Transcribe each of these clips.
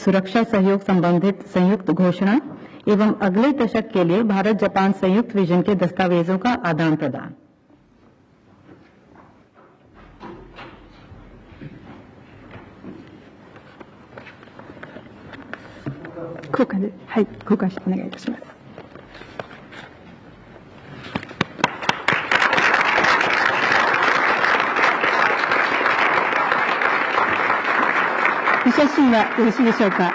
सुरक्षा सहयोग संबंधित संयुक्त घोषणा एवं अगले दशक के लिए भारत जापान संयुक्त विजन के दस्तावेजों का आदान प्रदान।交換してお願いいたします。お写真はよろしいでしょうか。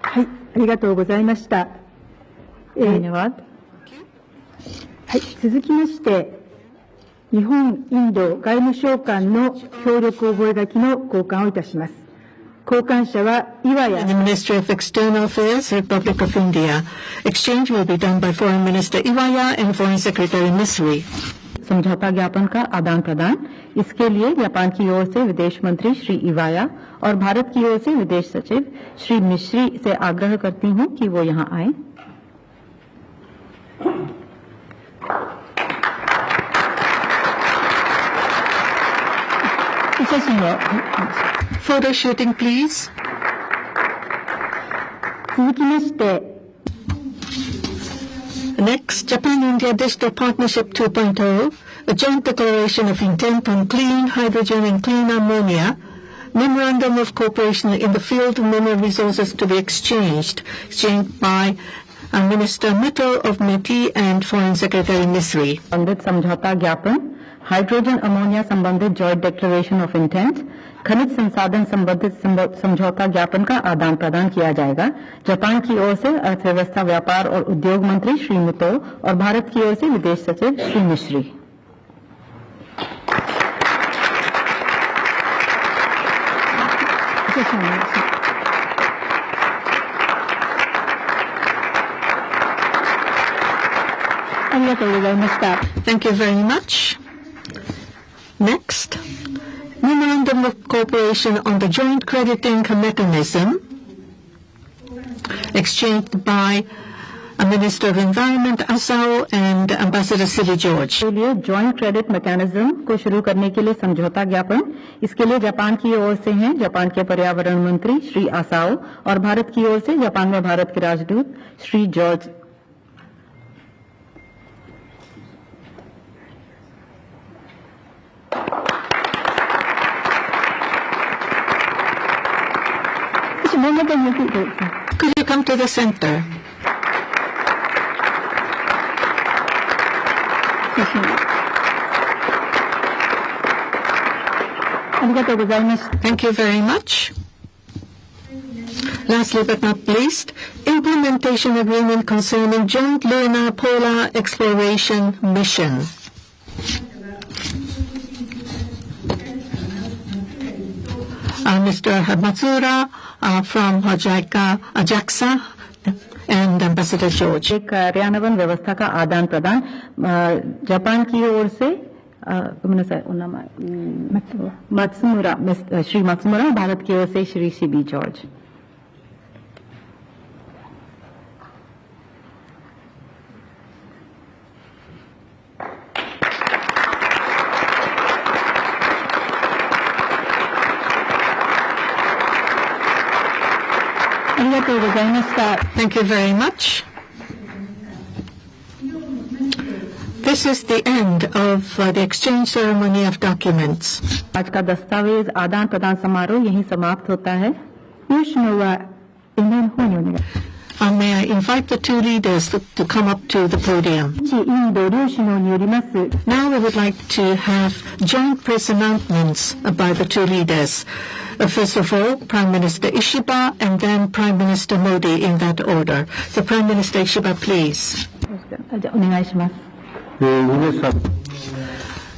はい、ありがとうございました。はい、続きまして、日本インド外務省間の協力覚書の交換をいたします。交換者は岩屋。The Ministry of External Affairs, Republic of India. Exchange will be done by Foreign Minister Iwaya and Foreign Secretary Misri. समझौता ज्ञापन का आदान प्रदान। इसके लिए जापान की ओर से विदेश मंत्री श्री इवाया और भारत की ओर से विदेश सचिव श्री मिश्री से आग्रह करती हूं कि वो यहां आए। Photo shooting, please. 続きまして、Next, Japan-India Digital Partnership 2.0, a joint declaration of intent on clean hydrogen and clean ammonia, memorandum of cooperation in the field of mineral resources to be exchanged by Minister Mittal of METI and Foreign Secretary Misri. संबंधित समझौता ज्ञापन, hydrogen ammonia संबंधित joint declaration of intent, खनिज संसाधन संबंधित समझौता ज्ञापन का आदान प्रदान किया जाएगा। जापान की ओर से अर्थव्यवस्था, व्यापार और उद्योग मंत्री श्री मित्तल और भारत की ओर से विदेश सचिव श्री मिश्री। Thank you very much. Next, memorandum of cooperation on the joint crediting mechanism exchanged by Minister of Environment Asao and Ambassador Siri George. के लिए जॉइंट क्रेडिट मैकेनिज्म को शुरू करने के लिए समझौता ज्ञापन, इसके लिए जापान की ओर से हैं जापान के पर्यावरण मंत्री श्री आसाओ और भारत की ओर से जापान में भारत के राजदूत Shri George. Could you come to the center? Thank you very much. Lastly but not least, implementation agreement concerning joint lunar polar exploration mission. Mr. Matsura from JAXA and Ambassador George. कार्यान्वयन व्यवस्था का आदान प्रदान Japan की ओर से Shri Matsumura, Bharat की ओर से Shri CB George. Thank you very much. This is the end of the exchange ceremony of documents. आज का दस्तावेज आदान प्रदान समारोह यहीं समाप्त होता है। May I invite the two leaders to come up to the podium. Now we would like to have joint press announcements by the two leaders. First of all, Prime Minister Ishiba and then Prime Minister Modi in that order. So Prime Minister Ishiba, please.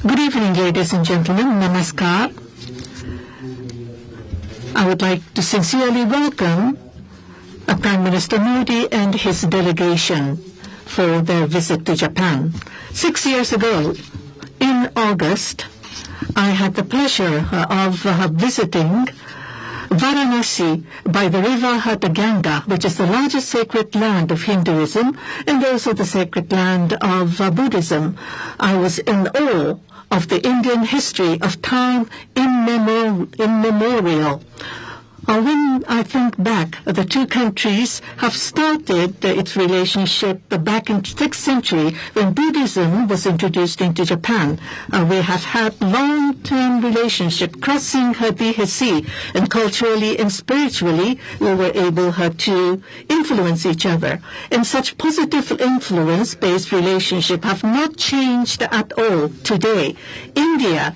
Good evening, ladies and gentlemen. Namaskar. I would like to sincerely welcome Prime Minister Modi and his delegation for their visit to Japan. 6 years ago, in August, I had the pleasure of visiting Varanasi by the river Ganga, which is the largest sacred land of Hinduism and also the sacred land of Buddhism. I was in awe of the Indian history of time immemorial. When I think back, the two countries have started its relationship back in the 6th century when Buddhism was introduced into Japan. We have had long-term relationship crossing the sea, and culturally and spiritually we were able to influence each other. And such positive influence-based relationship have not changed at all today. India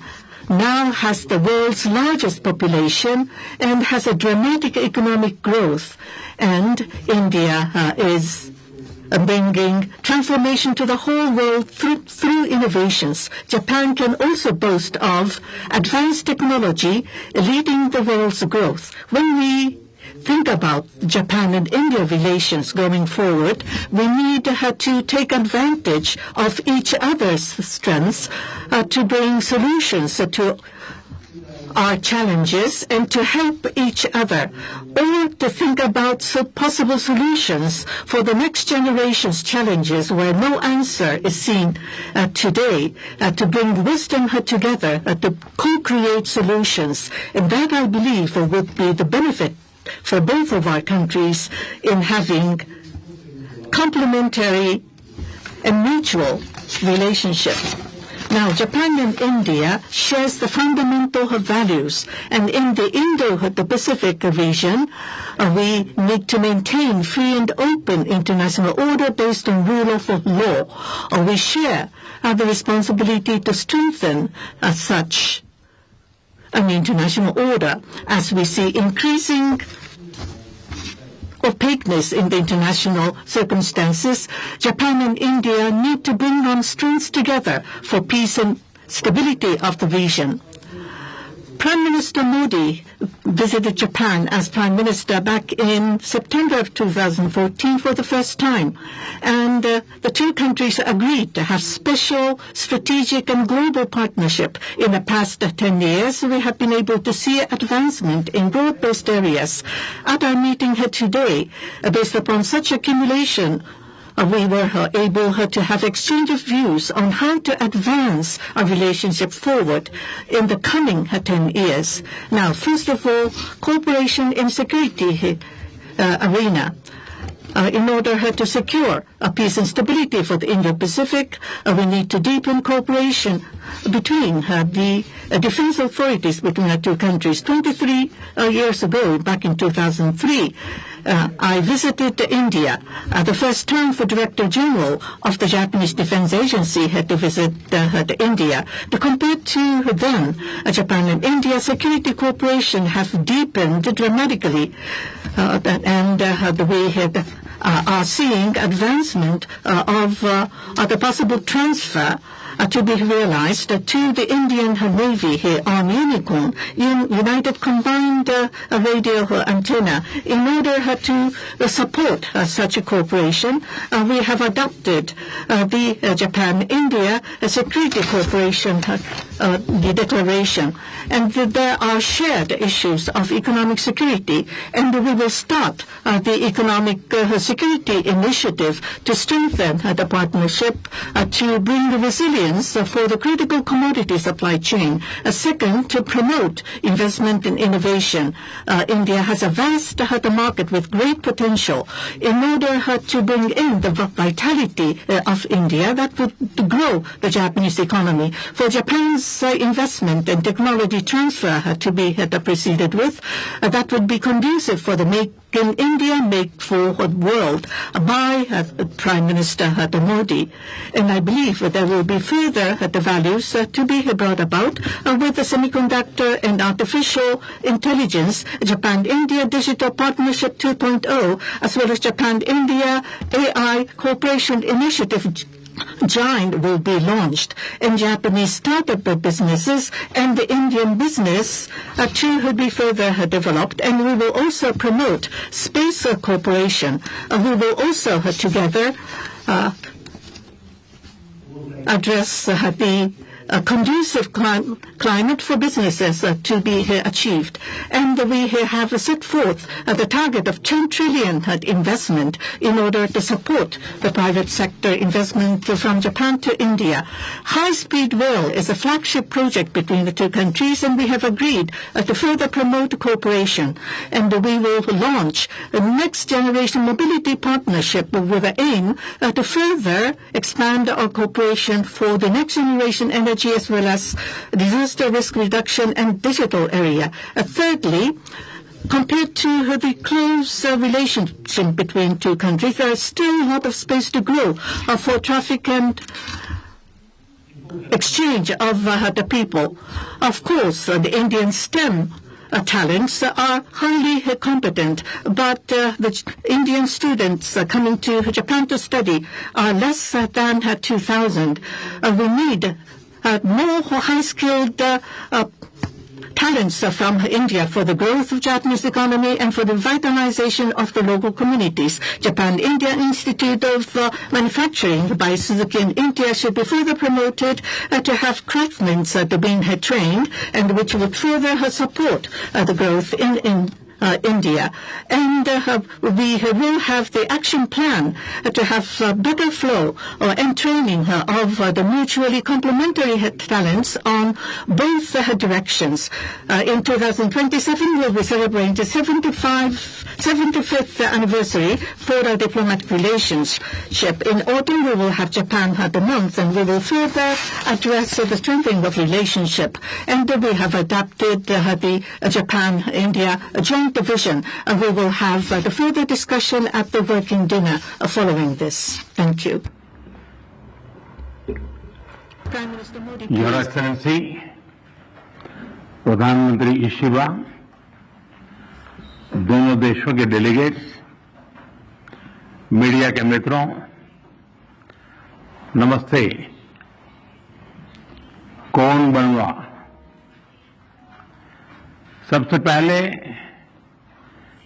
now has the world's largest population and has a dramatic economic growth. And India is bringing transformation to the whole world through innovations. Japan can also boast of advanced technology leading the world's growth. When we think about Japan and India relations going forward, we need to take advantage of each other's strengths to bring solutions to our challenges and to help each other, or to think about possible solutions for the next generation's challenges where no answer is seen today, to bring wisdom together, to co-create solutions. And that, I believe, would be the benefit for both of our countries in having complementary and mutual relationship. Now, Japan and India shares the fundamental values, and in the Indo-Pacific region, we need to maintain free and open international order based on rule of law. We share the responsibility to strengthen such an international order as we see increasing opaqueness in the international circumstances. Japan and India need to bring on strengths together for peace and stability of the region. Prime Minister Modi visited Japan as Prime Minister back in September of 2014 for the first time, and the two countries agreed to have special strategic and global partnership. In the past 10 years, we have been able to see advancement in broad-based areas. At our meeting here today, based upon such accumulation, we were able to have exchange of views on how to advance our relationship forward in the coming 10 years. Now, first of all, cooperation in security arena. In order to secure peace and stability for the Indo-Pacific, we need to deepen cooperation between the defense authorities between the two countries. 23 years ago, back in 2003, I visited India. The first time for Director General of the Japanese Defense Agency had to visit India. Compared to then, Japan and India security cooperation have deepened dramatically, and we are seeing advancement of the possible transfer to be realized to the Indian Navy here on Unicorn, United Combined Radio Antenna. In order to support such a cooperation, we have adopted the Japan-India Security Cooperation the declaration. And there are shared issues of economic security, and we will start the economic security initiative to strengthen the partnership to bring the resilience for the critical commodity supply chain. Second, to promote investment and innovation. India has a vast market with great potential. In order to bring in the vitality of India, that would grow the Japanese economy. For Japan's investment and technology transfer to be proceeded with, that would be conducive for the Make in India, Make for the World by Prime Minister Modi. And I believe there will be further the values to be brought about with the semiconductor and artificial intelligence, Japan-India Digital Partnership 2.0, as well as Japan-India AI Cooperation Initiative Giant will be launched, and Japanese startup businesses and the Indian business too will be further developed, and we will also promote space cooperation. We will also together address the a conducive climate for businesses to be achieved. And we have set forth the target of 10 trillion investment in order to support the private sector investment from Japan to India. High-speed rail is a flagship project between the two countries, and we have agreed to further promote cooperation. And we will launch a next-generation mobility partnership with the aim to further expand our cooperation for the next-generation energy as well as disaster risk reduction and digital area. Thirdly, compared to the close relationship between two countries, there is still a lot of space to grow for traffic and exchange of the people. Of course, the Indian STEM talents are highly competent, but the Indian students coming to Japan to study are less than 2,000. We need more high-skilled talents from India for the growth of Japanese economy and for the vitalization of the local communities. Japan-India Institute of Manufacturing by Suzuki in India should be further promoted to have craftsmen being trained, and which would further support the growth in India. And we will have the action plan to have better flow and training of the mutually complementary talents on both directions. In 2027, we'll be celebrating the 75th anniversary for our diplomatic relationship. In autumn, we will have Japan the month, and we will further address the strengthening of relationship. And we have adopted the Japan-India joint vision. We will have the further discussion at the working dinner following this. Thank you. Prime Minister Modi, please. Your Excellency, प्रधानमंत्री Ishiba, दोनों देशों के delegates, media के मित्रों, नमस्ते। कौन बनवा? सबसे पहले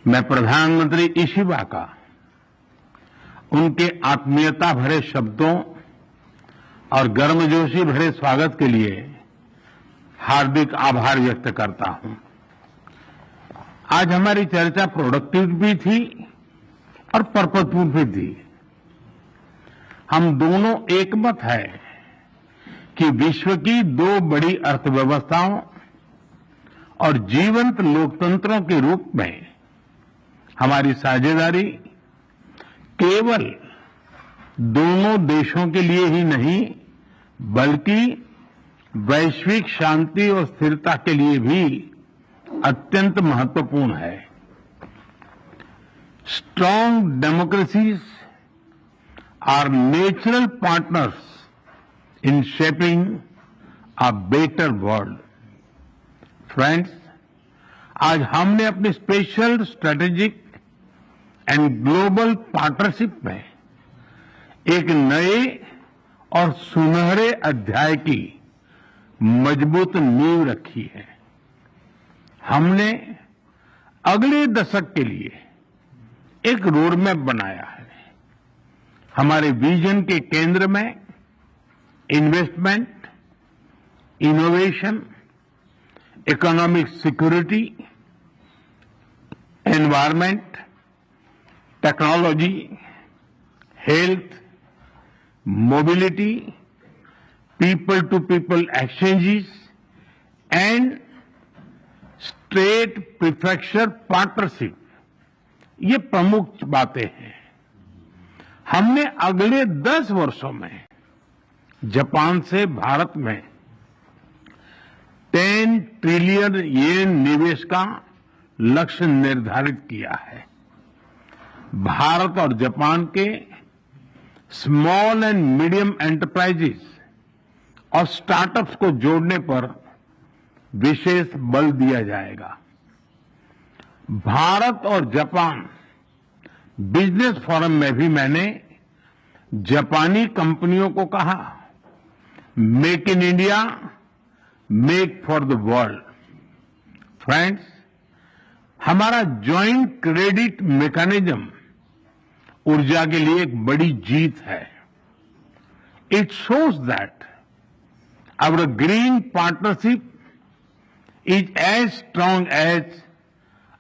मैं प्रधानमंत्री इशिबा का उनके आत्मीयता भरे शब्दों और गर्मजोशी भरे स्वागत के लिए हार्दिक आभार व्यक्त करता हूं। आज हमारी चर्चा प्रोडक्टिव भी थी और पर्पजफुल भी थी। हम दोनों एकमत है कि विश्व की दो बड़ी अर्थव्यवस्थाओं और जीवंत लोकतंत्रों के रूप में हमारी साझेदारी केवल दोनों देशों के लिए ही नहीं, बल्कि वैश्विक शांति और स्थिरता के लिए भी अत्यंत महत्वपूर्ण है। Strong democracies are natural partners in shaping a better world. Friends, आज हमने अपनी special strategic and global partnership में एक नए और सुनहरे अध्याय की मजबूत नींव रखी है। हमने अगले दशक के लिए एक रोडमैप बनाया है। हमारे विजन के केंद्र में investment, innovation, economic security, environment, technology, health, mobility, people to people exchanges and state prefecture partnership, ये प्रमुख बातें हैं। हमने अगले 10 वर्षों में जापान से भारत में 10 ट्रिलियन येन निवेश का लक्ष्य निर्धारित किया है। भारत और जापान के स्मॉल एंड मीडियम एंटरप्राइजेस और स्टार्टअप्स को जोड़ने पर विशेष बल दिया जाएगा। भारत और जापान बिजनेस फोरम में भी मैंने जापानी कंपनियों को कहा, make in India, make for the world. Friends, हमारा ज्वाइंट क्रेडिट मैकेनिज्म ऊर्जा के लिए एक बड़ी जीत है। It shows that our green partnership is as strong as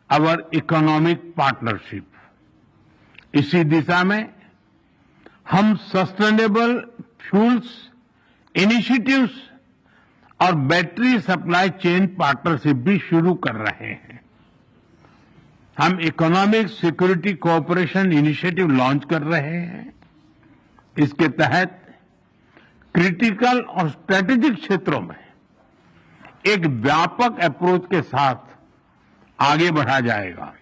our economic partnership. इसी दिशा में हम सस्टेनेबल फ्यूल्स इनिशिएटिव्स और बैटरी सप्लाई चेन पार्टनरशिप भी शुरू कर रहे हैं। हम economic security cooperation initiative launch कर रहे हैं। इसके तहत क्रिटिकल और स्ट्रेटेजिक क्षेत्रों में एक व्यापक अप्रोच के साथ आगे बढ़ा जाएगा।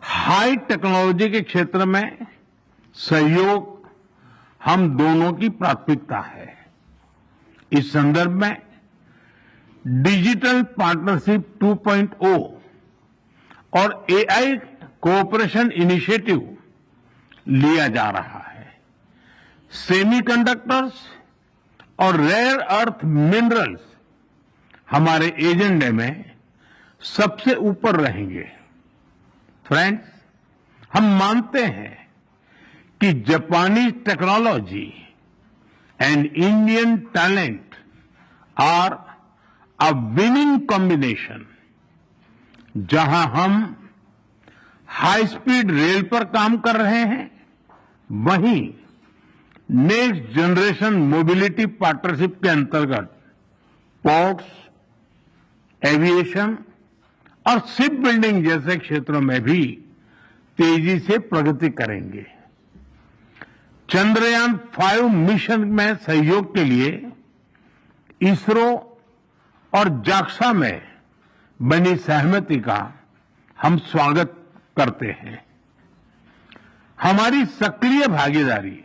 हाई टेक्नोलॉजी के क्षेत्र में सहयोग हम दोनों की प्राथमिकता है। इस संदर्भ में डिजिटल पार्टनरशिप 2.0 और एआई कोऑपरेशन इनिशिएटिव लिया जा रहा है। सेमीकंडक्टर्स और रेयर अर्थ मिनरल्स हमारे एजेंडे में सबसे ऊपर रहेंगे। फ्रेंड्स, हम मानते हैं कि जापानी technology and Indian talent are a winning combination. जहां हम हाई स्पीड रेल पर काम कर रहे हैं, वहीं नेक्स्ट जनरेशन मोबिलिटी पार्टनरशिप के अंतर्गत पोर्ट्स, एविएशन और शिप बिल्डिंग जैसे क्षेत्रों में भी तेजी से प्रगति करेंगे। चंद्रयान 5 मिशन में सहयोग के लिए इसरो और जाक्सा में बनी सहमति का हम स्वागत करते हैं। हमारी सक्रिय भागीदारी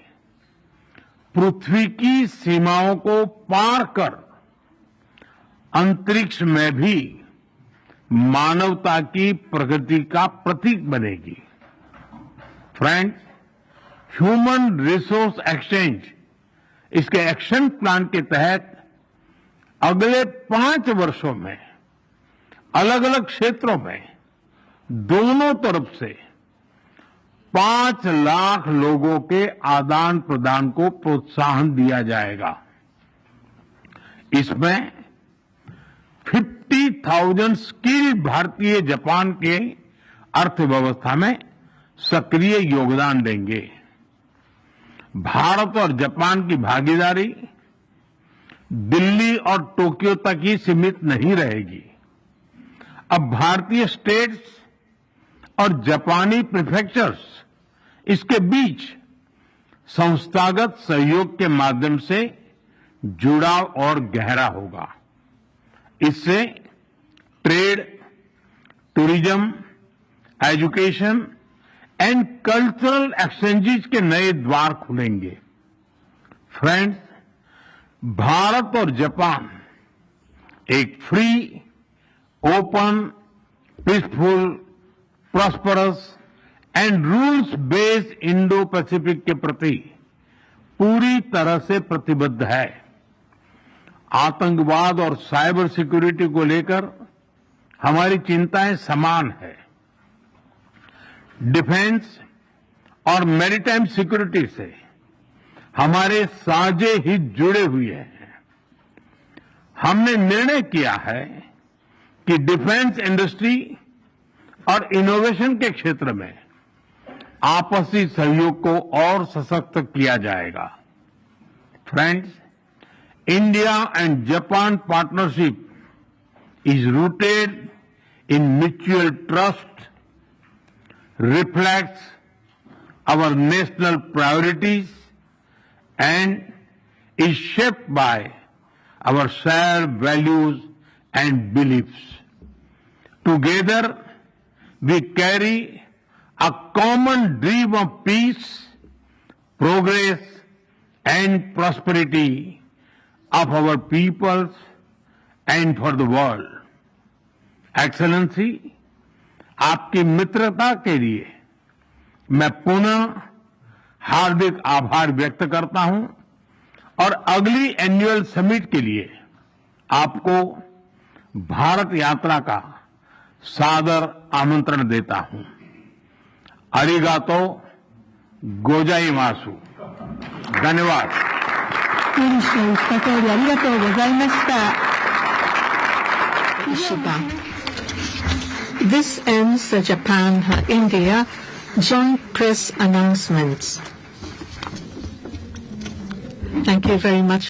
पृथ्वी की सीमाओं को पार कर अंतरिक्ष में भी मानवता की प्रगति का प्रतीक बनेगी। फ्रेंड्स, ह्यूमन रिसोर्स एक्सचेंज इसके एक्शन प्लान के तहत अगले 5 वर्षों में अलग अलग क्षेत्रों में दोनों तरफ से 5 लाख लोगों के आदान प्रदान को प्रोत्साहन दिया जाएगा। इसमें 50,000 स्किल्ड भारतीय जापान के अर्थव्यवस्था में सक्रिय योगदान देंगे। भारत और जापान की भागीदारी दिल्ली और टोक्यो तक ही सीमित नहीं रहेगी। अब भारतीय स्टेट्स और जापानी प्रीफेक्चर्स इसके बीच संस्थागत सहयोग के माध्यम से जुड़ाव और गहरा होगा। इससे trade, tourism, education and cultural exchanges के नए द्वार खुलेंगे। फ्रेंड्स, भारत और जापान एक free, open, peaceful, prosperous and rules based Indo Pacific के प्रति पूरी तरह से प्रतिबद्ध है। आतंकवाद और साइबर सिक्योरिटी को लेकर हमारी चिंताएं समान है। डिफेंस और मैरीटाइम सिक्योरिटी से हमारे साझे हित जुड़े हुए हैं। हमने निर्णय किया है कि डिफेंस इंडस्ट्री और इनोवेशन के क्षेत्र में आपसी सहयोग को और सशक्त किया जाएगा। Friends, India and Japan partnership is rooted in mutual trust, reflects our national priorities, and is shaped by our shared values and beliefs. Together, we carry a common dream of peace, progress, and prosperity of our peoples and for the world. Excellency, आपकी मित्रता के लिए मैं पुनः हार्दिक आभार व्यक्त करता हूं और अगली एनुअल समिट के लिए आपको भारत यात्रा का सादर आमंत्रण देता हूं। अरिगातो गोजाइमासु। धन्यवाद। 無理して言った通りありがとうございました。This ends the Japan-India joint press announcements. Thank you very much.